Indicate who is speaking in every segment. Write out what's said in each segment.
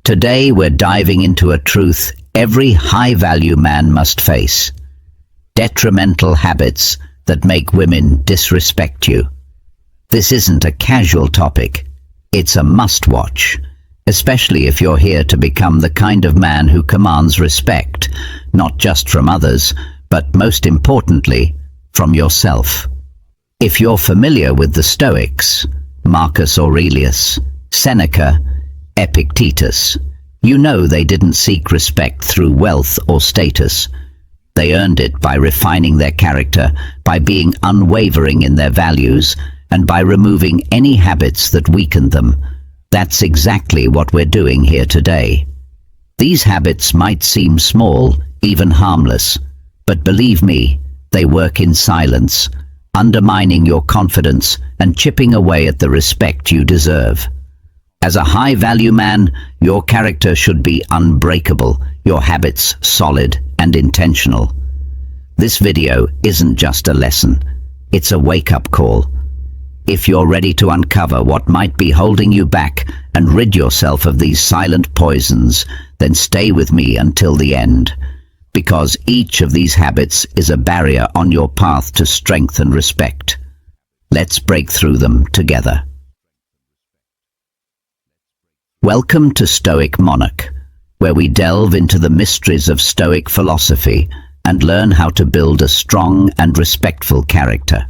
Speaker 1: Today we're diving into a truth every high-value man must face. Detrimental habits that make women disrespect you. This isn't a casual topic, it's a must-watch, especially if you're here to become the kind of man who commands respect, not just from others, but most importantly, from yourself. If you're familiar with the Stoics, Marcus Aurelius, Seneca, Epictetus, you know they didn't seek respect through wealth or status. They earned it by refining their character, by being unwavering in their values, and by removing any habits that weakened them. That's exactly what we're doing here today. These habits might seem small, even harmless, but believe me, they work in silence, undermining your confidence and chipping away at the respect you deserve. As a high-value man, your character should be unbreakable, your habits solid and intentional. This video isn't just a lesson, it's a wake-up call. If you're ready to uncover what might be holding you back and rid yourself of these silent poisons, then stay with me until the end, because each of these habits is a barrier on your path to strength and respect. Let's break through them together. Welcome to Stoic Monarch, where we delve into the mysteries of Stoic philosophy and learn how to build a strong and respectful character.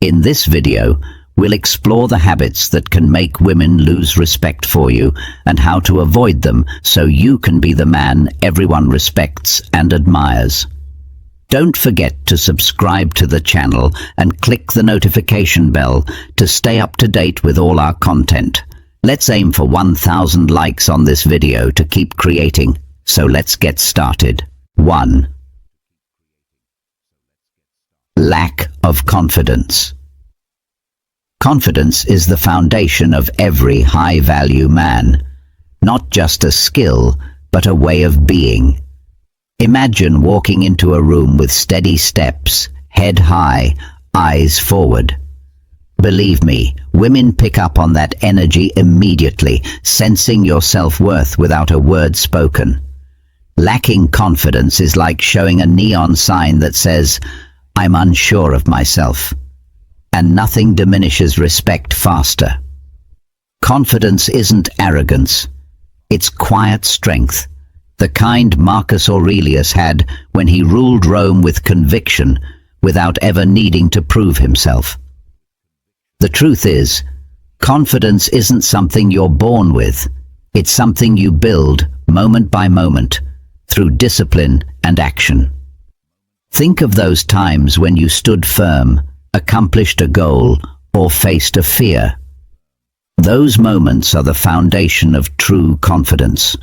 Speaker 1: In this video, we'll explore the habits that can make women lose respect for you and how to avoid them so you can be the man everyone respects and admires. Don't forget to subscribe to the channel and click the notification bell to stay up to date with all our content. Let's aim for 1,000 likes on this video to keep creating, so let's get started. 1. Lack of confidence. Confidence is the foundation of every high-value man, not just a skill, but a way of being. Imagine walking into a room with steady steps, head high, eyes forward. Believe me, women pick up on that energy immediately, sensing your self-worth without a word spoken. Lacking confidence is like showing a neon sign that says, "I'm unsure of myself." And nothing diminishes respect faster. Confidence isn't arrogance, it's quiet strength, the kind Marcus Aurelius had when he ruled Rome with conviction without ever needing to prove himself. The truth is, confidence isn't something you're born with, it's something you build moment by moment through discipline and action. Think of those times when you stood firm, accomplished a goal, or faced a fear. Those moments are the foundation of true confidence.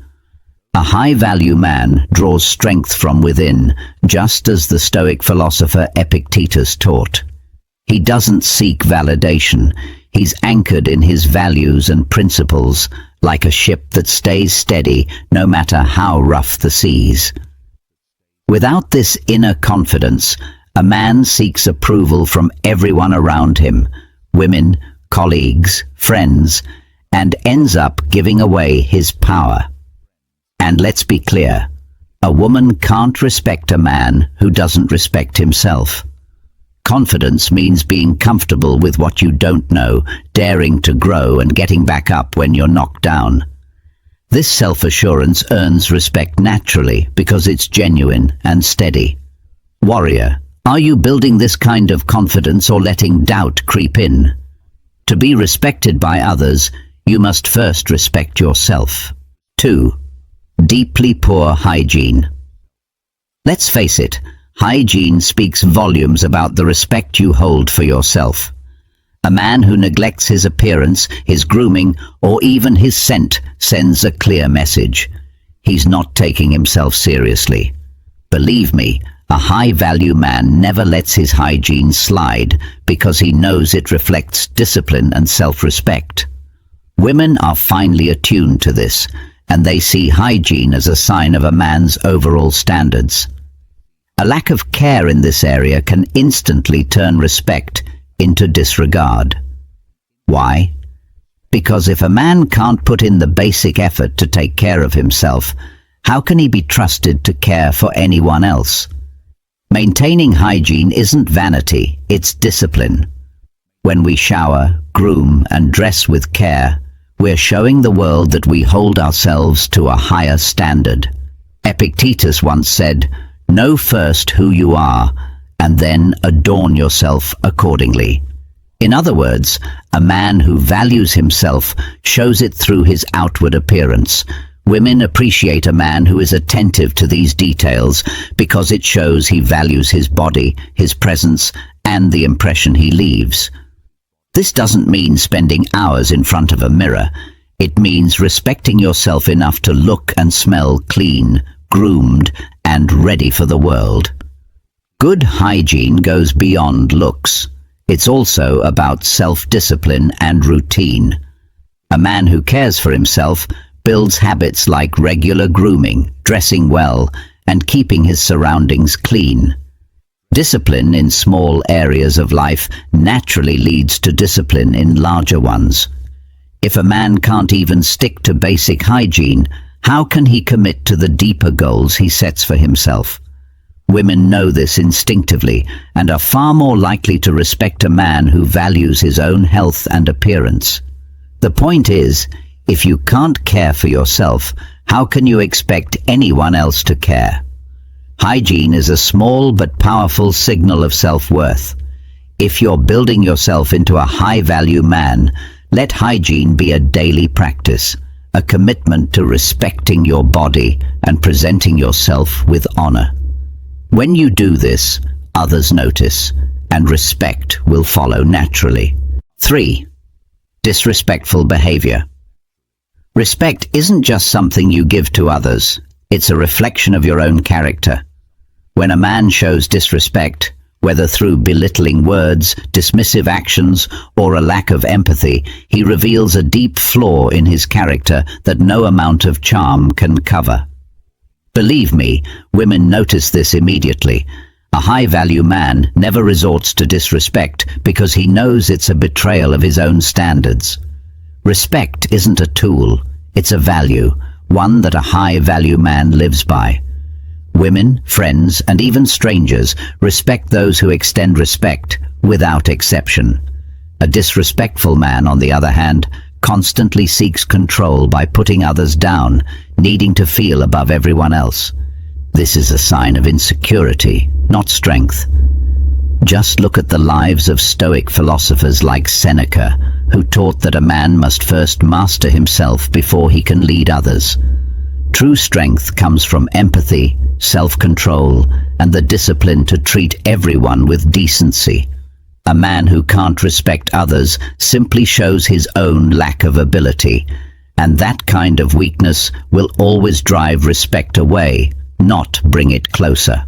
Speaker 1: A high-value man draws strength from within, just as the Stoic philosopher Epictetus taught. He doesn't seek validation, he's anchored in his values and principles, like a ship that stays steady no matter how rough the seas. Without this inner confidence, a man seeks approval from everyone around him, women, colleagues, friends, and ends up giving away his power. And let's be clear, a woman can't respect a man who doesn't respect himself. Confidence means being comfortable with what you don't know, daring to grow and getting back up when you're knocked down. This self-assurance earns respect naturally because it's genuine and steady. Warrior, are you building this kind of confidence or letting doubt creep in? To be respected by others, you must first respect yourself. 2. Deeply poor hygiene. Let's face it, hygiene speaks volumes about the respect you hold for yourself. A man who neglects his appearance, his grooming, or even his scent sends a clear message. He's not taking himself seriously. Believe me, a high-value man never lets his hygiene slide because he knows it reflects discipline and self-respect. Women are finely attuned to this, and they see hygiene as a sign of a man's overall standards. A lack of care in this area can instantly turn respect into disregard. Why? Because if a man can't put in the basic effort to take care of himself, how can he be trusted to care for anyone else? Maintaining hygiene isn't vanity, it's discipline. When we shower, groom, and dress with care, we're showing the world that we hold ourselves to a higher standard. Epictetus once said, "Know first who you are, and then adorn yourself accordingly." In other words, a man who values himself shows it through his outward appearance. Women appreciate a man who is attentive to these details because it shows he values his body, his presence, and the impression he leaves. This doesn't mean spending hours in front of a mirror. It means respecting yourself enough to look and smell clean, groomed, and ready for the world. Good hygiene goes beyond looks. It's also about self-discipline and routine. A man who cares for himself builds habits like regular grooming, dressing well, and keeping his surroundings clean. Discipline in small areas of life naturally leads to discipline in larger ones. If a man can't even stick to basic hygiene, how can he commit to the deeper goals he sets for himself? Women know this instinctively and are far more likely to respect a man who values his own health and appearance. The point is, if you can't care for yourself, how can you expect anyone else to care? Hygiene is a small but powerful signal of self-worth. If you're building yourself into a high-value man, let hygiene be a daily practice, a commitment to respecting your body and presenting yourself with honor. When you do this, others notice, and respect will follow naturally. 3. Disrespectful behavior. Respect isn't just something you give to others, it's a reflection of your own character. When a man shows disrespect, whether through belittling words, dismissive actions, or a lack of empathy, he reveals a deep flaw in his character that no amount of charm can cover. Believe me, women notice this immediately. A high-value man never resorts to disrespect because he knows it's a betrayal of his own standards. Respect isn't a tool, it's a value, one that a high-value man lives by. Women, friends, and even strangers respect those who extend respect without exception. A disrespectful man, on the other hand, constantly seeks control by putting others down, needing to feel above everyone else. This is a sign of insecurity, not strength. Just look at the lives of Stoic philosophers like Seneca, who taught that a man must first master himself before he can lead others. True strength comes from empathy, self-control, and the discipline to treat everyone with decency. A man who can't respect others simply shows his own lack of ability, and that kind of weakness will always drive respect away, not bring it closer.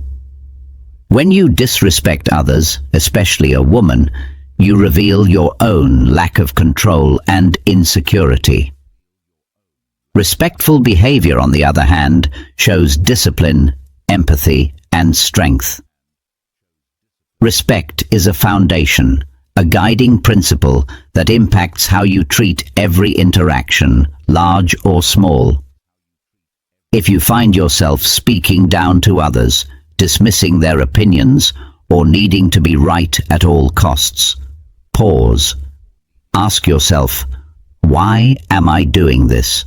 Speaker 1: When you disrespect others, especially a woman, you reveal your own lack of control and insecurity. Respectful behavior, on the other hand, shows discipline, empathy, and strength. Respect is a foundation, a guiding principle that impacts how you treat every interaction, large or small. If you find yourself speaking down to others, dismissing their opinions, or needing to be right at all costs, pause. Ask yourself, why am I doing this?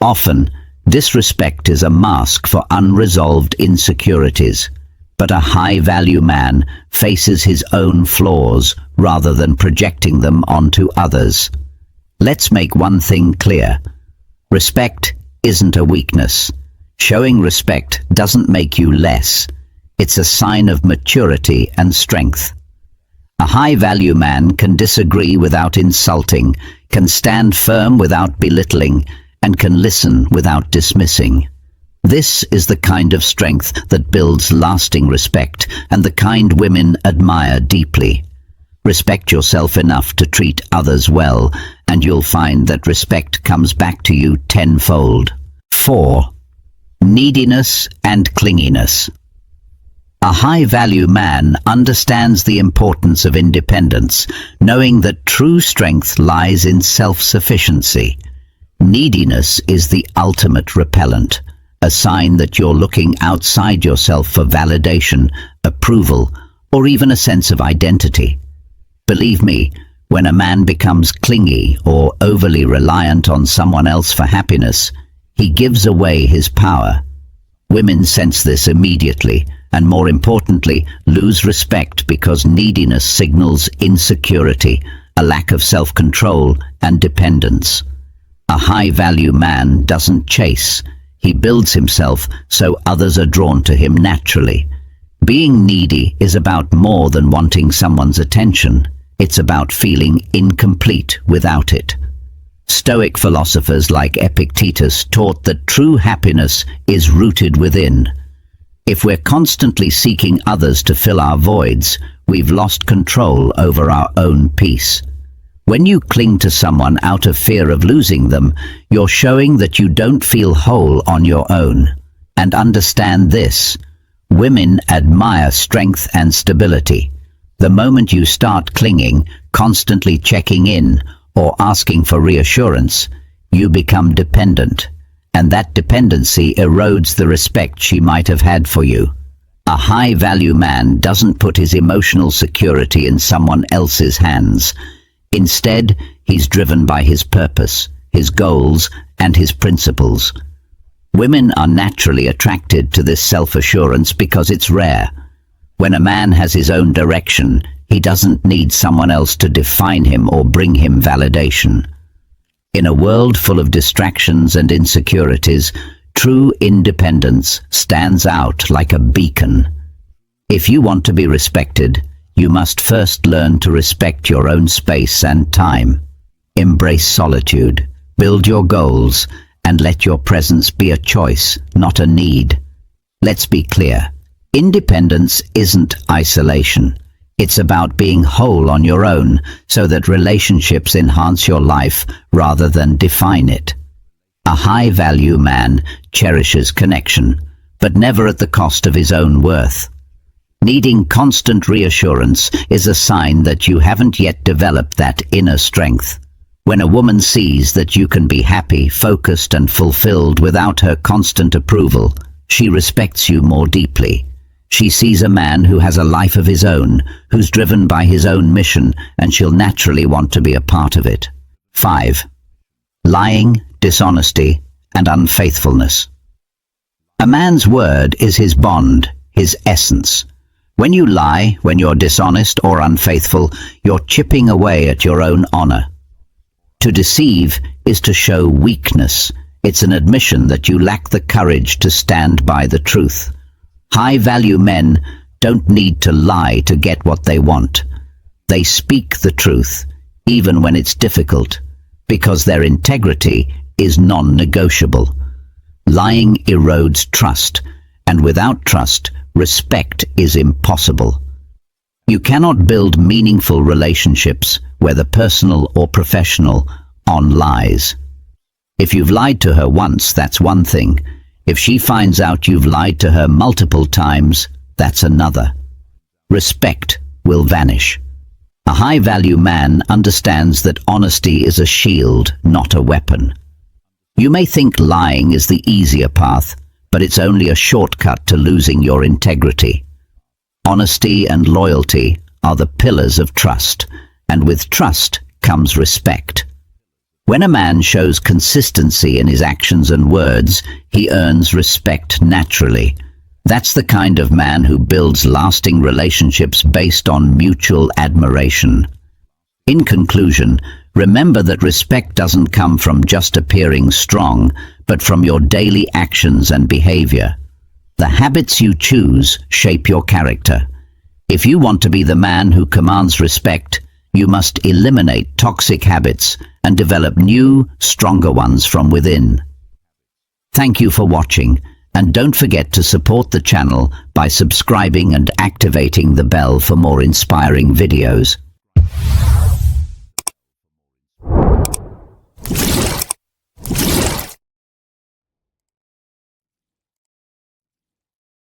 Speaker 1: Often, disrespect is a mask for unresolved insecurities, but a high-value man faces his own flaws rather than projecting them onto others. Let's make one thing clear. Respect isn't a weakness. Showing respect doesn't make you less. It's a sign of maturity and strength. A high-value man can disagree without insulting, can stand firm without belittling, and can listen without dismissing. This is the kind of strength that builds lasting respect and the kind women admire deeply. Respect yourself enough to treat others well, and you'll find that respect comes back to you tenfold. 4. Neediness and clinginess. A high-value man understands the importance of independence, knowing that true strength lies in self-sufficiency. Neediness is the ultimate repellent, a sign that you're looking outside yourself for validation, approval, or even a sense of identity. Believe me, when a man becomes clingy or overly reliant on someone else for happiness, he gives away his power. Women sense this immediately, and more importantly, lose respect because neediness signals insecurity, a lack of self-control and dependence. A high-value man doesn't chase. He builds himself so others are drawn to him naturally. Being needy is about more than wanting someone's attention. It's about feeling incomplete without it. Stoic philosophers like Epictetus taught that true happiness is rooted within. If we're constantly seeking others to fill our voids, we've lost control over our own peace. When you cling to someone out of fear of losing them, you're showing that you don't feel whole on your own. And understand this: women admire strength and stability. The moment you start clinging, constantly checking in, or asking for reassurance, you become dependent. And that dependency erodes the respect she might have had for you. A high-value man doesn't put his emotional security in someone else's hands. Instead, he's driven by his purpose, his goals, and his principles. Women are naturally attracted to this self-assurance because it's rare. When a man has his own direction, he doesn't need someone else to define him or bring him validation. In a world full of distractions and insecurities, true independence stands out like a beacon. If you want to be respected, you must first learn to respect your own space and time. Embrace solitude, build your goals, and let your presence be a choice, not a need. Let's be clear. Independence isn't isolation. It's about being whole on your own so that relationships enhance your life rather than define it. A high-value man cherishes connection, but never at the cost of his own worth. Needing constant reassurance is a sign that you haven't yet developed that inner strength. When a woman sees that you can be happy, focused, and fulfilled without her constant approval, she respects you more deeply. She sees a man who has a life of his own, who's driven by his own mission, and she'll naturally want to be a part of it. 5. Lying, dishonesty, and unfaithfulness. A man's word is his bond, his essence. When you lie, when you're dishonest or unfaithful, you're chipping away at your own honor. To deceive is to show weakness. It's an admission that you lack the courage to stand by the truth. High-value men don't need to lie to get what they want. They speak the truth, even when it's difficult, because their integrity is non-negotiable. Lying erodes trust, and without trust, respect is impossible. You cannot build meaningful relationships, whether personal or professional, on lies. If you've lied to her once, that's one thing. If she finds out you've lied to her multiple times, that's another. Respect will vanish. A high-value man understands that honesty is a shield, not a weapon. You may think lying is the easier path, but it's only a shortcut to losing your integrity. Honesty and loyalty are the pillars of trust, and with trust comes respect. When a man shows consistency in his actions and words, he earns respect naturally. That's the kind of man who builds lasting relationships based on mutual admiration. In conclusion, remember that respect doesn't come from just appearing strong, but from your daily actions and behavior. The habits you choose shape your character. If you want to be the man who commands respect, you must eliminate toxic habits and develop new, stronger ones from within. Thank you for watching, and don't forget to support the channel by subscribing and activating the bell for more inspiring videos.